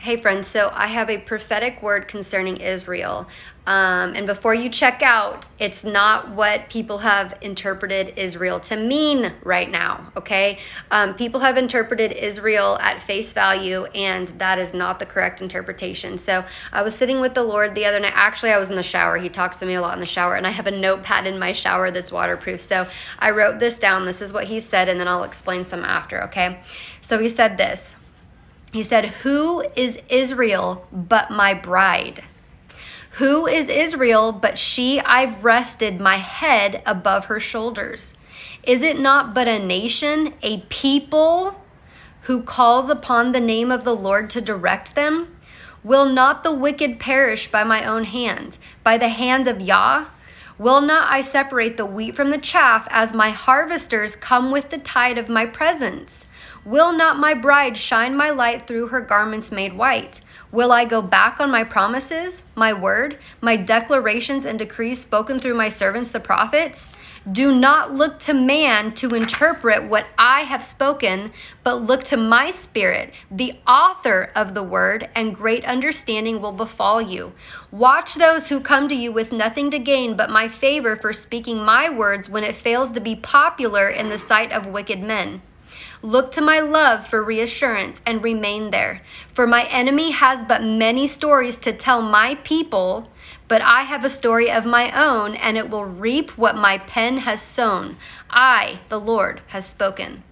Hey friends, so I have a prophetic word concerning Israel. And before you check out, it's not what people have interpreted Israel to mean right now, okay? People have interpreted Israel at face value, and that is not the correct interpretation. So I was sitting with the Lord the other night. Actually, I was in the shower. He talks to me a lot in the shower, and I have a notepad in my shower that's waterproof. So I wrote this down. This is what he said, and then I'll explain some after, okay? So he said this. He said, "Who is Israel but my bride? Who is Israel but she I've rested my head above her shoulders? Is it not but a nation, a people who calls upon the name of the Lord to direct them? Will not the wicked perish by my own hand, by the hand of Yah? Will not I separate the wheat from the chaff as my harvesters come with the tide of my presence? Will not my bride shine my light through her garments made white? Will I go back on my promises, my word, my declarations and decrees spoken through my servants the prophets? Do not look to man to interpret what I have spoken, but look to my spirit, the author of the word, and great understanding will befall you. Watch those who come to you with nothing to gain but my favor for speaking my words when it fails to be popular in the sight of wicked men. Look to my love for reassurance and remain there. For my enemy has but many stories to tell my people, but I have a story of my own, and it will reap what my pen has sown. I, the Lord, has spoken."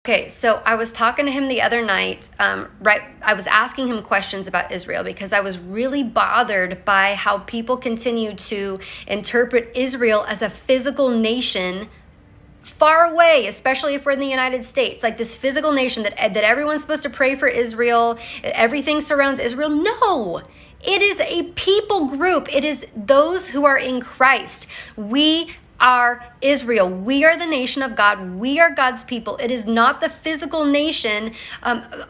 Okay, so I was talking to him the other night, I was asking him questions about Israel because I was really bothered by how people continue to interpret Israel as a physical nation far away, especially if we're in the United States, like this physical nation that everyone's supposed to pray for Israel, everything surrounds Israel. No, it is a people group. It is those who are in Christ. We are Israel. We are the nation of God. We are God's people. It is not the physical nation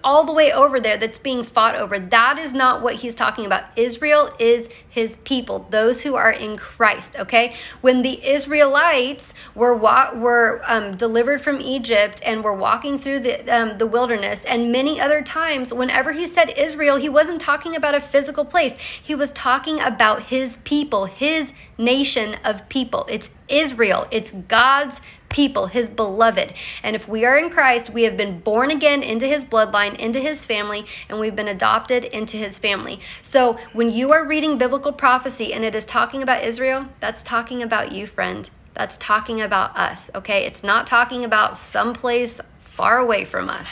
all the way over there that's being fought over. That is not what he's talking about. Israel is his people, those who are in Christ, okay? When the Israelites were delivered from Egypt and were walking through the wilderness, and many other times, whenever he said Israel, he wasn't talking about a physical place. He was talking about his people, his nation of people. It's Israel. It's God's people, his beloved. And if we are in Christ, we have been born again into his bloodline, into his family, and we've been adopted into his family. So when you are reading biblical prophecy and it is talking about Israel, that's talking about you, friend. That's talking about us, okay? It's not talking about someplace far away from us.